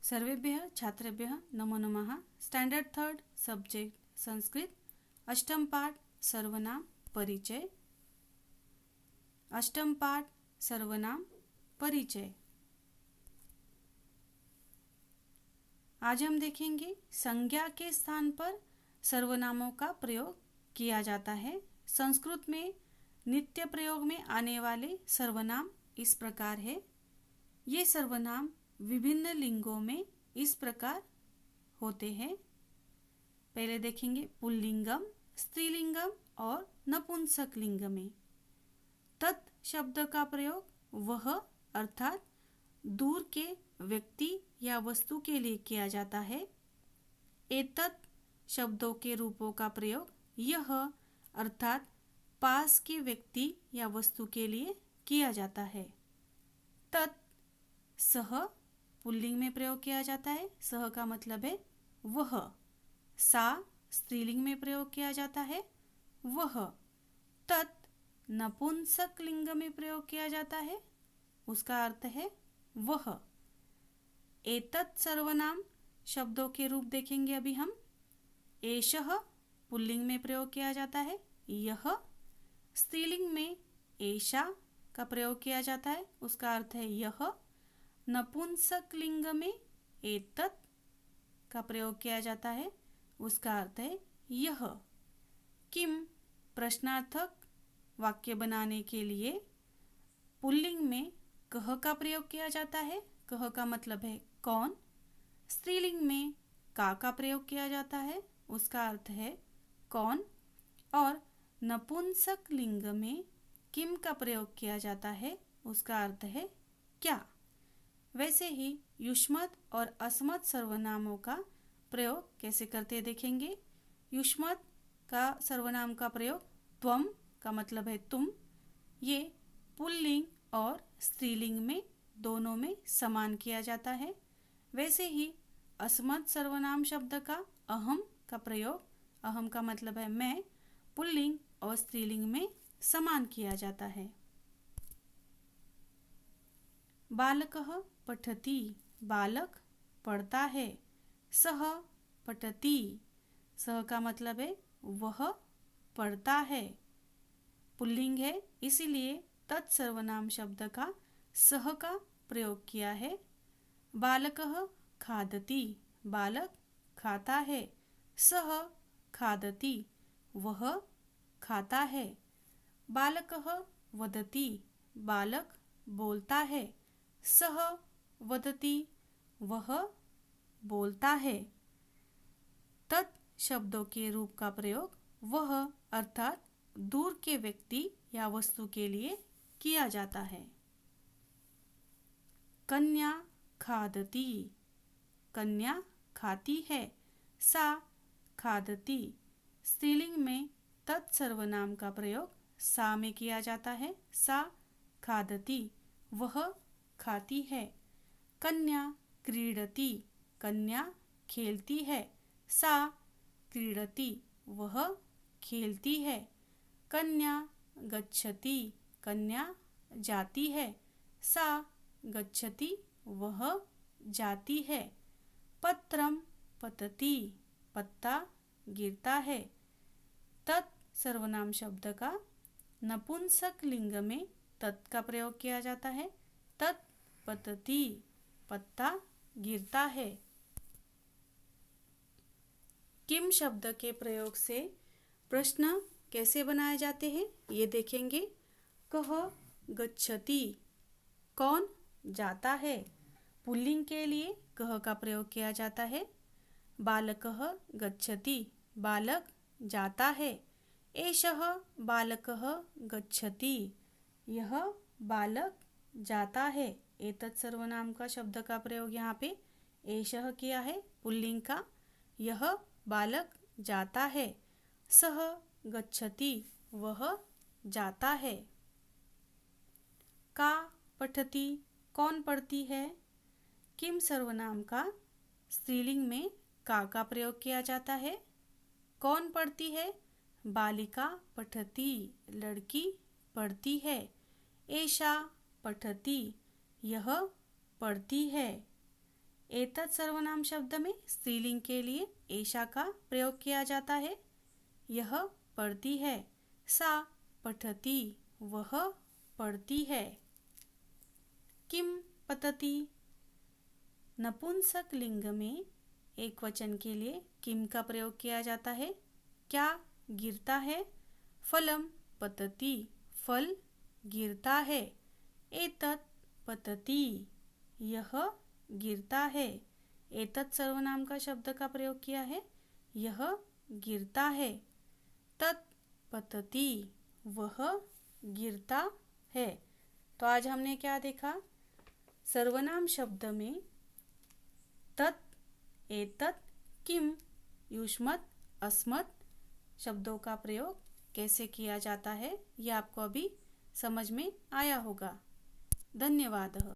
सर्वेभ्यः छात्रेभ्यः नमो नमः। स्टैंडर्ड थर्ड सब्जेक्ट संस्कृत अष्टम पाठ सर्वनाम परिचय। अष्टम पाठ सर्वनाम परिचय। आज हम देखेंगे संज्ञा के स्थान पर सर्वनामों का प्रयोग किया जाता है। संस्कृत में नित्य प्रयोग में आने वाले सर्वनाम इस प्रकार है। ये सर्वनाम विभिन्न लिंगों में इस प्रकार होते हैं। पहले देखेंगे पुल्लिंगम, स्त्रीलिंगम और नपुंसक लिंग में। तत् शब्द का प्रयोग वह अर्थात दूर के व्यक्ति या वस्तु के लिए किया जाता है। एतत् शब्दों के रूपों का प्रयोग यह अर्थात पास के व्यक्ति या वस्तु के लिए किया जाता है। तत् सह पुल्लिंग में प्रयोग किया जाता है। सह का मतलब है वह। सा स्त्रीलिंग में प्रयोग किया जाता है वह। तत् नपुंसक लिंग में प्रयोग किया जाता है, उसका अर्थ है वह। एतत् सर्वनाम शब्दों के रूप देखेंगे अभी हम। एषः पुल्लिंग में प्रयोग किया जाता है यह। स्त्रीलिंग में एषा का प्रयोग किया जाता है, उसका अर्थ है यह। नपुंसक लिंग में एतत् का प्रयोग किया जाता है, उसका अर्थ है यह। किम प्रश्नार्थक वाक्य बनाने के लिए पुल्लिंग में कह का प्रयोग किया जाता है। कह का मतलब है कौन। स्त्रीलिंग में का प्रयोग किया जाता है, उसका अर्थ है कौन। और नपुंसक लिंग में किम का प्रयोग किया जाता है, उसका अर्थ है क्या। वैसे ही युष्मत् और अस्मत् सर्वनामों का प्रयोग कैसे करते देखेंगे। युष्मत् का सर्वनाम का प्रयोग त्वम का मतलब है तुम। ये पुल्लिंग और स्त्रीलिंग में दोनों में समान किया जाता है। वैसे ही अस्मत् सर्वनाम शब्द का अहम का प्रयोग, अहम का मतलब है मैं, पुल्लिंग और स्त्रीलिंग में समान किया जाता है। बालकः पठति, बालक पढ़ता है। सः पठति, सः का मतलब है वह पढ़ता है। पुल्लिंग है इसीलिए तत्सर्वनाम शब्द का सः का प्रयोग किया है। बालकः खादति, बालक खाता है। सः खादति, वह खाता है। बालकः वदति, बालक बोलता है। सः वदति, वह बोलता है। तत् शब्दों के रूप का प्रयोग वह अर्थात दूर के व्यक्ति या वस्तु के लिए किया जाता है। कन्या खादति, कन्या खाती है। सा खादति, स्त्रीलिंग में तत्सर्वनाम का प्रयोग सा में किया जाता है। सा खादति, वह खाती है। कन्या क्रीडति, कन्या खेलती है। सा क्रीडति, वह खेलती है। कन्या गच्छति, कन्या जाती है। सा गच्छति, वह जाती है। पत्रम पतति, पत्ता गिरता है। तत् सर्वनाम शब्द का नपुंसक लिंग में तत् का प्रयोग किया जाता है। तत् पतति, पत्ता गिरता है। किम शब्द के प्रयोग से प्रश्न कैसे बनाए जाते हैं ये देखेंगे। कह गच्छति, कौन जाता है। पुल्लिंग के लिए कह का प्रयोग किया जाता है। बालकः गच्छति, बालक जाता है। एषः बालकः गच्छति, यह बालक जाता है। एतत् सर्वनाम का शब्द का प्रयोग यहाँ पे एषः किया है पुल्लिंग का। यह बालक जाता है। सः गच्छति, वह जाता है। का पठति, कौन पढ़ती है। किम सर्वनाम का स्त्रीलिंग में का प्रयोग किया जाता है। कौन पढ़ती है। बालिका पठति, लड़की पढ़ती है। एषा पठति, यह पढ़ती है। एतत् सर्वनाम शब्द में स्त्रीलिंग के लिए एषा का प्रयोग किया जाता है। यह पढ़ती है। सा पठति, वह पढ़ती है। किम पतति, नपुंसक लिंग में एक वचन के लिए किम का प्रयोग किया जाता है। क्या गिरता है। फलम पतति, फल गिरता है। एतत् पतति, यह गिरता है। एतत् सर्वनाम का शब्द का प्रयोग किया है। यह गिरता है। तत् पतति, वह गिरता है। तो आज हमने क्या देखा? सर्वनाम शब्द में तत्, एतत्, किम, युष्मत्, अस्मत् शब्दों का प्रयोग कैसे किया जाता है, यह आपको अभी समझ में आया होगा। धन्यवाद।